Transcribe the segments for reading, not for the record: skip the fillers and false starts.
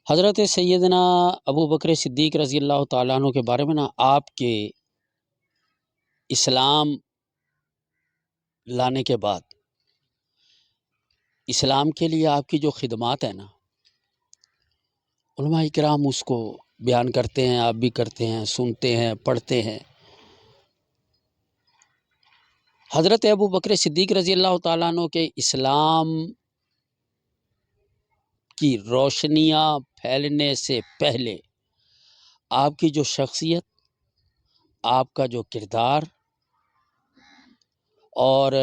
حضرت سیدنا ابو بکر صدیق رضی اللہ تعالیٰ عنہ کے بارے میں آپ کے اسلام لانے کے بعد اسلام کے لیے آپ کی جو خدمات ہیں علماء کرام اس کو بیان کرتے ہیں، آپ بھی کرتے ہیں، سنتے ہیں، پڑھتے ہیں۔ حضرت ابو بکر صدیق رضی اللہ تعالیٰ عنہ کے اسلام کی روشنیاں پھیلنے سے پہلے آپ کی جو شخصیت، آپ کا جو کردار اور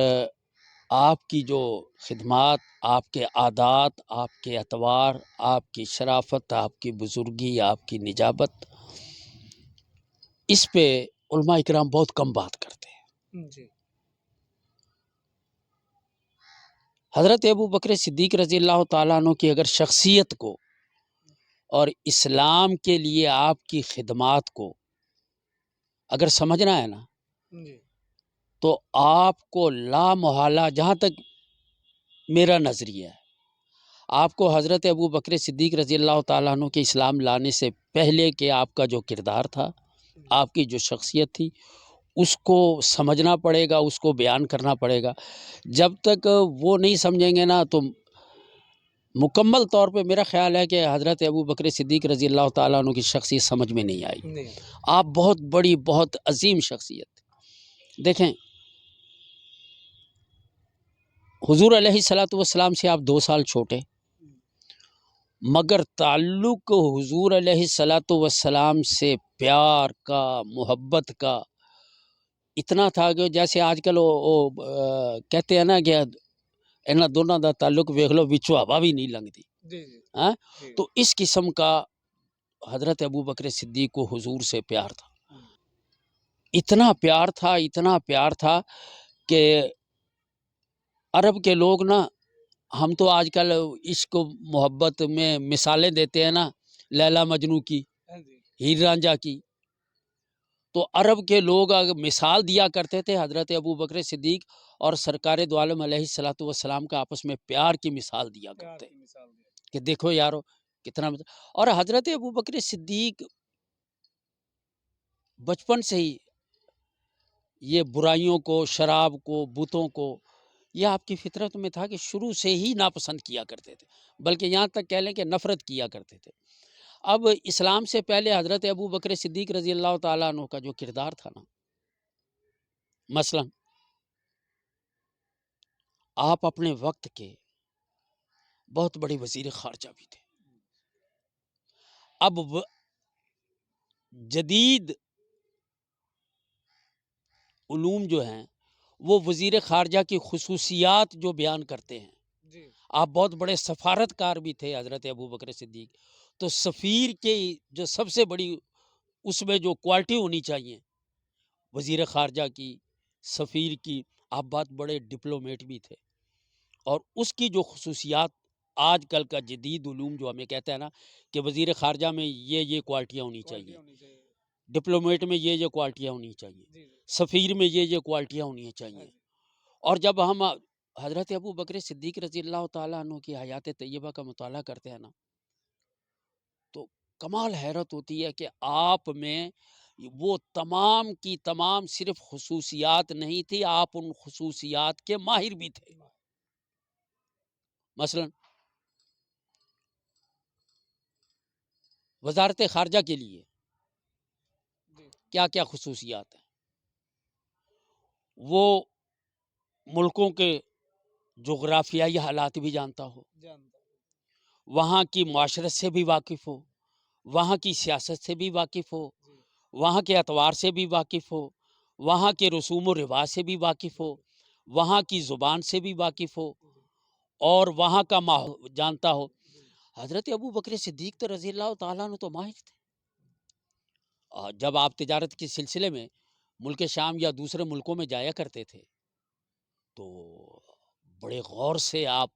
آپ کی جو خدمات، آپ کے عادات، آپ کے اطوار، آپ کی شرافت، آپ کی بزرگی، آپ کی نجابت، اس پہ علماء اکرام بہت کم بات کرتے ہیں۔ جی حضرت ابو بکر صدیق رضی اللہ تعالیٰ عنہ کی اگر شخصیت کو اور اسلام کے لیے آپ کی خدمات کو اگر سمجھنا ہے جی تو آپ کو لا محالہ، جہاں تک میرا نظریہ ہے، آپ کو حضرت ابو بکر صدیق رضی اللہ تعالیٰ عنہ کے اسلام لانے سے پہلے کہ آپ کا جو کردار تھا، آپ کی جو شخصیت تھی، اس کو سمجھنا پڑے گا، اس کو بیان کرنا پڑے گا۔ جب تک وہ نہیں سمجھیں گے تو مکمل طور پہ میرا خیال ہے کہ حضرت ابو بکر صدیق رضی اللہ تعالیٰ عنہ کی شخصیت سمجھ میں نہیں آئی۔ آپ بہت بڑی، بہت عظیم شخصیت۔ دیکھیں، حضور علیہ الصلوۃ والسلام سے آپ 2 سال چھوٹے، مگر تعلق حضور علیہ الصلوۃ والسلام سے پیار کا، محبت کا اتنا تھا کہ جیسے آج کل کہتے ہیں کہ انہاں دونوں دا تعلق ویکھ لو وچوں ہوا بھی نہیں لنگتی، ہاں؟ تو اس قسم کا حضرت ابو بکر صدیق کو حضور سے پیار تھا، اتنا پیار تھا، اتنا پیار تھا کہ عرب کے لوگ ہم تو آج کل عشق و محبت میں مثالیں دیتے ہیں لیلا مجنو کی، ہیر رانجھا کی، تو عرب کے لوگ اگر مثال دیا کرتے تھے حضرت ابو بکر صدیق اور سرکار دو عالم علیہ الصلوۃ والسلام کا آپس میں پیار کی مثال دیا کرتے کہ دیکھو یارو کتنا اور حضرت ابو بکر صدیق بچپن سے ہی یہ برائیوں کو، شراب کو، بتوں کو، یہ آپ کی فطرت میں تھا کہ شروع سے ہی ناپسند کیا کرتے تھے، بلکہ یہاں تک کہہ لیں کہ نفرت کیا کرتے تھے۔ اب اسلام سے پہلے حضرت ابو بکر صدیق رضی اللہ تعالیٰ عنہ کا جو کردار تھا مثلا آپ اپنے وقت کے بہت بڑے وزیر خارجہ بھی تھے۔ اب جدید علوم جو ہیں وہ وزیر خارجہ کی خصوصیات جو بیان کرتے ہیں، آپ بہت بڑے سفارتکار بھی تھے حضرت ابو بکر صدیق، تو سفیر کے جو سب سے بڑی اس میں جو کوالٹی ہونی چاہیے وزیر خارجہ کی، سفیر کی، آپ بہت بڑے ڈپلومیٹ بھی تھے، اور اس کی جو خصوصیات آج کل کا جدید علوم جو ہمیں کہتا ہے کہ وزیر خارجہ میں یہ کوالٹیاں ہونی چاہیے، ڈپلومیٹ میں یہ کوالٹیاں ہونی چاہیے، سفیر میں یہ کوالٹیاں ہونی چاہیے۔ اور جب ہم حضرت ابو بکر صدیق رضی اللہ تعالیٰ عنہ کی حیات طیبہ کا مطالعہ کرتے ہیں تو کمال حیرت ہوتی ہے کہ آپ میں وہ تمام کی تمام صرف خصوصیات نہیں تھی، آپ ان خصوصیات کے ماہر بھی تھے۔ مثلا وزارت خارجہ کے لیے کیا کیا خصوصیات ہیں؟ وہ ملکوں کے جغرافیائی حالات بھی جانتا ہو، وہاں کی معاشرت سے بھی واقف ہو، وہاں کی سیاست سے بھی واقف ہو، وہاں کے اطوار سے بھی واقف ہو، وہاں کے رسوم و رواج سے بھی واقف ہو، وہاں کی زبان سے بھی واقف ہو، اور وہاں کا ماحول جانتا ہو۔ حضرت ابو بکر صدیق تو رضی اللہ تعالیٰ عنہ تو ماہر تھے۔ جب آپ تجارت کے سلسلے میں ملک شام یا دوسرے ملکوں میں جایا کرتے تھے تو بڑے غور سے آپ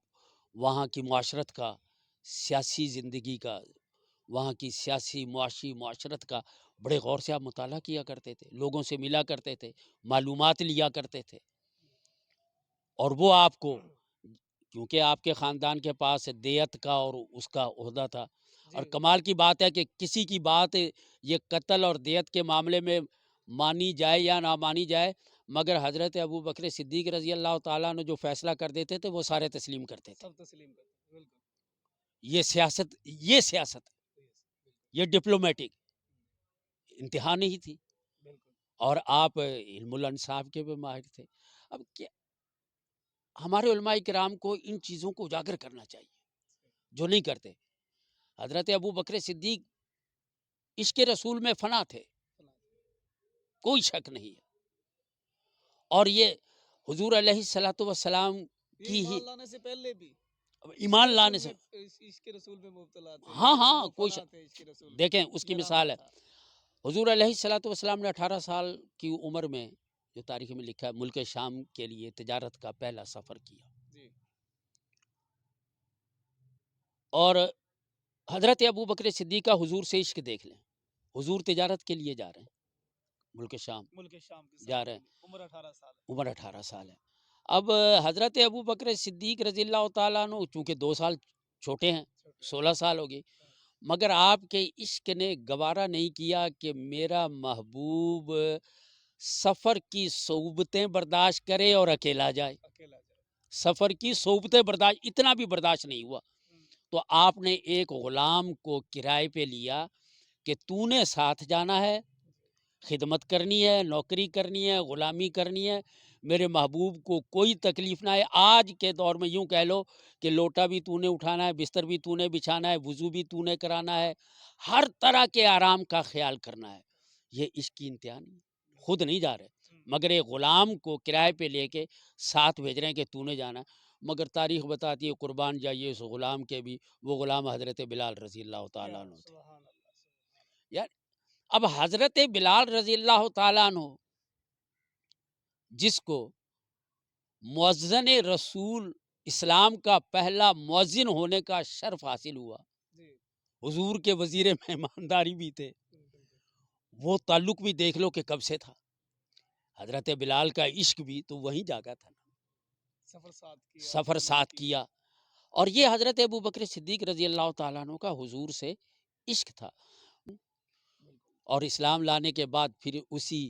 وہاں کی معاشرت کا، سیاسی زندگی کا، وہاں کی سیاسی معاشی معاشرت کا بڑے غور سے آپ مطالعہ کیا کرتے تھے، لوگوں سے ملا کرتے تھے، معلومات لیا کرتے تھے، اور وہ آپ کو، کیونکہ آپ کے خاندان کے پاس دیت کا اور اس کا عہدہ تھا، اور کمال کی بات ہے کہ کسی کی بات یہ قتل اور دیت کے معاملے میں مانی جائے یا نہ مانی جائے، مگر حضرت ابو بکر صدیق رضی اللہ تعالیٰ نے جو فیصلہ کر دیتے تھے وہ سارے تسلیم کرتے تھے۔ یہ سیاست یہ ڈپلومیٹک انتہا نہیں تھی، اور آپ علم الانصاف کے بھی ماہر تھے۔ اب کیا ہمارے علماء کرام کو ان چیزوں کو اجاگر کرنا چاہیے جو نہیں کرتے۔ حضرت ابو بکر صدیق عشق رسول میں فنا تھے، کوئی شک نہیں ہے، اور یہ حضور علیہ الصلوۃ والسلام کی ہی لانے سے پہلے بھی ایمان لانے سے، عشق رسول میں مبتلا تھے۔ ہاں کوئی شک۔ دیکھیں اس کی مثال ہے، حضور علیہ الصلوۃ والسلام نے 18 سال کی عمر میں، جو تاریخ میں لکھا ہے، ملک شام کے لیے تجارت کا پہلا سفر کیا، اور حضرت ابو بکر صدیق کا حضور سے عشق دیکھ لیں، حضور تجارت کے لیے جا رہے ہیں، ملک شام جا رہے ہیں، عمر 18 سال ہے۔ اب حضرت ابو بکر صدیق رضی اللہ تعالیٰ عنہ چونکہ 2 سال چھوٹے ہیں، 16 سال ہو گئی، مگر آپ کے عشق نے گوارا نہیں کیا کہ میرا محبوب سفر کی صعوبتیں برداشت کرے اور اکیلا جائے۔ سفر کی صعوبتیں برداشت، اتنا بھی برداشت نہیں ہوا، تو آپ نے ایک غلام کو کرائے پہ لیا کہ تو نے ساتھ جانا ہے، خدمت کرنی ہے، نوکری کرنی ہے، غلامی کرنی ہے، میرے محبوب کو کوئی تکلیف نہ ہے۔ آج کے دور میں یوں کہہ لو کہ لوٹا بھی تو نے اٹھانا ہے، بستر بھی تو نے بچھانا ہے، وضو بھی تو نے کرانا ہے، ہر طرح کے آرام کا خیال کرنا ہے۔ یہ عشق کی انتہا نہیں، خود نہیں جا رہے مگر ایک غلام کو کرائے پہ لے کے ساتھ بھیج رہے ہیں کہ تو نے جانا ہے۔ مگر تاریخ بتاتی ہے قربان جائیے اس غلام کے بھی، وہ غلام حضرت بلال رضی اللہ تعالیٰ عنہ تھے۔ یار اب حضرت بلال رضی اللہ تعالیٰ عنہ جس کو مؤذن رسول اسلام کا پہلا مؤذن ہونے کا شرف حاصل ہوا، حضور کے وزیر مہمانداری بھی تھے، وہ تعلق بھی دیکھ لو کہ کب سے تھا۔ حضرت بلال کا عشق بھی تو وہیں جاگا تھا، سفر ساتھ کیا، اور یہ حضرت ابو بکر صدیق رضی اللہ تعالیٰ عنہ کا حضور سے عشق تھا۔ اور اسلام لانے کے بعد پھر اسی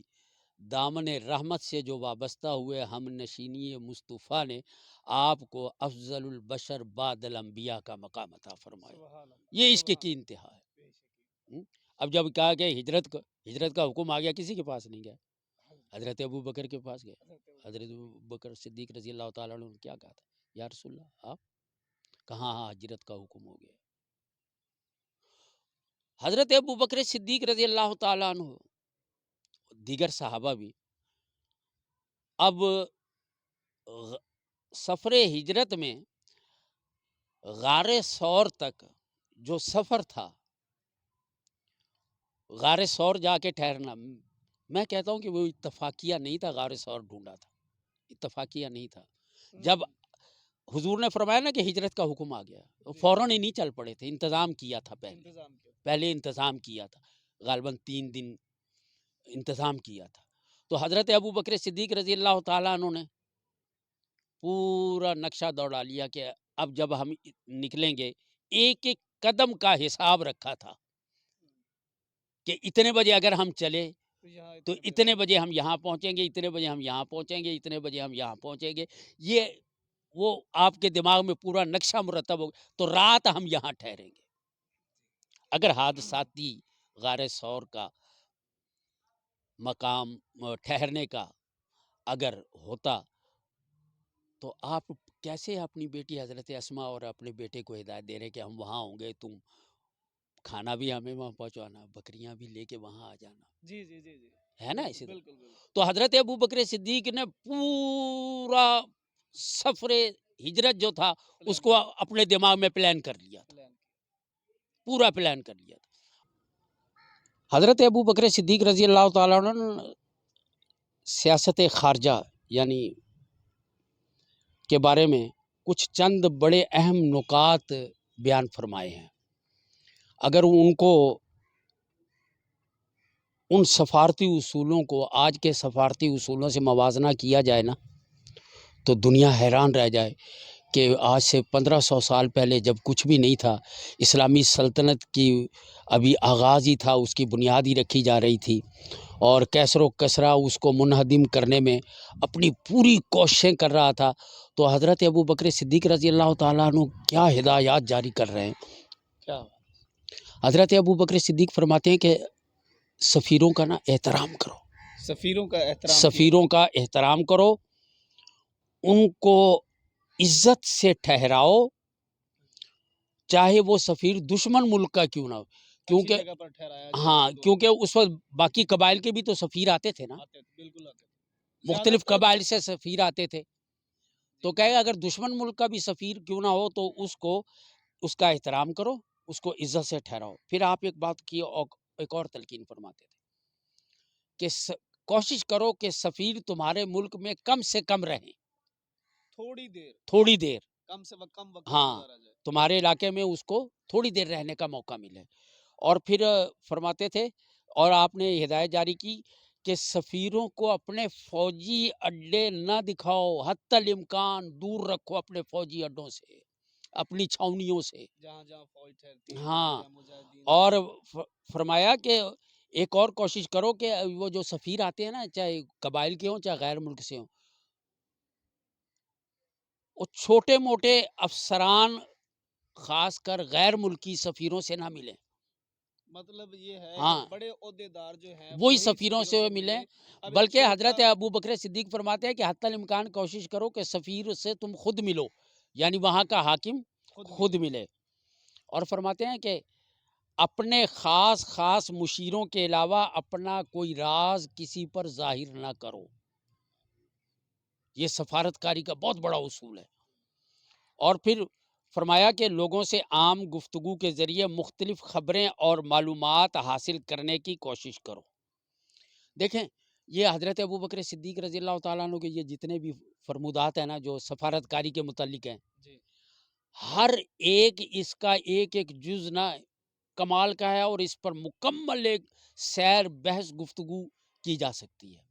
دامن رحمت سے جو وابستہ ہوئے ہم نشینی مصطفیٰ نے آپ کو افضل البشر بعد الانبیاء کا مقام عطا فرمایا۔ یہ عشق کی انتہا ہے۔ اب جب کہا کہ ہجرت کا حکم آ گیا، کسی کے پاس نہیں گیا، حضرت ابو بکر کے پاس گیا۔ حضرت ابو بکر صدیق رضی اللہ تعالیٰ عنہ نے کیا کہا تھا؟ یا رسول اللہ، آپ کہاں؟ ہاں ہجرت کا حکم ہو گیا۔ حضرت ابو بکر صدیق رضی اللہ تعالیٰ عنہ، دیگر صحابہ بھی، اب سفر ہجرت میں غار ثور تک جو سفر تھا، غار ثور جا کے ٹھہرنا، میں کہتا ہوں کہ وہ اتفاقیہ نہیں تھا، غار ثور ڈھونڈا تھا، اتفاقیہ نہیں تھا۔ جب حضور نے فرمایا نا کہ ہجرت کا حکم آ گیا، فوراً ہی نہیں چل پڑے تھے، انتظام کیا تھا، پہلے انتظام کیا تھا، غالباً 3 دن انتظام کیا تھا۔ تو حضرت ابو بکر صدیق رضی اللہ تعالیٰ عنہ نے پورا نقشہ دوڑا لیا کہ اب جب ہم نکلیں گے، ایک ایک قدم کا حساب رکھا تھا کہ اتنے بجے اگر ہم چلے تو اتنے بجے ہم یہاں پہنچیں گے، اتنے بجے ہم یہاں پہنچیں گے، اتنے بجے ہم یہاں پہنچیں گے۔ یہ وہ آپ کے دماغ میں پورا نقشہ مرتب ہو، تو رات ہم یہاں ٹھہریں گے۔ اگر حادثاتی غار ثور کا مقام ٹھہرنے کا اگر ہوتا تو آپ کیسے اپنی بیٹی حضرت اسما اور اپنے بیٹے کو ہدایت دے رہے کہ ہم وہاں ہوں گے، تم کھانا بھی ہمیں وہاں پہنچوانا، بکریاں بھی لے کے وہاں آ جانا، جی جی جی جی ہے نا؟ اسی طرح تو حضرت ابو بکر صدیق نے پورا سفر ہجرت جو تھا اس کو اپنے دماغ میں پلان کر لیا تھا، پورا پلان کر لیا تھا۔ حضرت ابو بکر صدیق رضی اللہ تعالیٰ عنہ نے سیاست خارجہ یعنی کے بارے میں کچھ چند بڑے اہم نکات بیان فرمائے ہیں۔ اگر ان کو، ان سفارتی اصولوں کو آج کے سفارتی اصولوں سے موازنہ کیا جائے نا، تو دنیا حیران رہ جائے کہ آج سے 1500 سال پہلے جب کچھ بھی نہیں تھا، اسلامی سلطنت کی ابھی آغاز ہی تھا، اس کی بنیاد ہی رکھی جا رہی تھی، اور کیسر و کسرا اس کو منہدم کرنے میں اپنی پوری کوششیں کر رہا تھا، تو حضرت ابو بکر صدیق رضی اللہ تعالیٰ عنہ کیا ہدایات جاری کر رہے ہیں. کیا حضرت ابو بکر صدیق فرماتے ہیں کہ سفیروں کا نا احترام کرو، سفیروں کا احترام سفیروں کا احترام کرو، ان کو عزت سے ٹھہراؤ، چاہے وہ سفیر دشمن ملک کا کیوں نہ ہو، کیونکہ جگہ پر ٹھہرایا جائے ہاں تو کیونکہ اس وقت باقی قبائل کے بھی تو سفیر آتے تھے نا، آتے تھے، بالکل آتے تھے. مختلف زیادہ تر قبائل سے سفیر آتے تھے، تو کہے اگر دشمن ملک کا بھی سفیر کیوں نہ ہو تو اس کا احترام کرو، اس کو عزت سے ٹھہراؤ. پھر آپ ایک بات کی ایک اور تلقین فرماتے تھے کہ کوشش کرو کہ سفیر تمہارے ملک میں کم سے کم رہیں، تھوڑی دیر کم کم وقت ہاں گزارا جائے. تمہارے علاقے میں اس کو تھوڑی دیر رہنے کا موقع ملے. اور پھر فرماتے تھے، اور آپ نے ہدایت جاری کی کہ سفیروں کو اپنے فوجی اڈے نہ دکھاؤ، حتی الامکان دور رکھو اپنے فوجی اڈوں سے، اپنی چھاؤنیوں سے. جہاں جہاں فوج ٹھہرتی ہے، ہاں، جہاں مجاہدین اور ٹھہرتے فرمایا کہ ایک اور کوشش کرو کہ وہ جو سفیر آتے ہیں نا، چاہے قبائل کے ہوں چاہے غیر ملک سے ہوں، وہ چھوٹے موٹے افسران خاص کر غیر ملکی سفیروں سے نہ ملیں. مطلب یہ ہے ہاں، کہ بڑے عہدیدار جو ہیں وہی سفیروں سے ملیں. اب ایک بلکہ چھوٹا- حضرت ابو بکر صدیق فرماتے ہیں کہ حتی الامکان کوشش کرو کہ سفیر سے تم خود ملو، یعنی وہاں کا حاکم خود ملے. اور فرماتے ہیں کہ اپنے خاص مشیروں کے علاوہ اپنا کوئی راز کسی پر ظاہر نہ کرو. یہ سفارتکاری کا بہت بڑا اصول ہے. اور پھر فرمایا کہ لوگوں سے عام گفتگو کے ذریعے مختلف خبریں اور معلومات حاصل کرنے کی کوشش کرو. دیکھیں یہ حضرت ابو بکر صدیق رضی اللہ تعالیٰ عنہ کے یہ جتنے بھی فرمودات ہیں نا جو سفارتکاری کے متعلق ہیں، ہر ایک اس کا ایک جز نہ کمال کا ہے، اور اس پر مکمل ایک سیر بحث گفتگو کی جا سکتی ہے.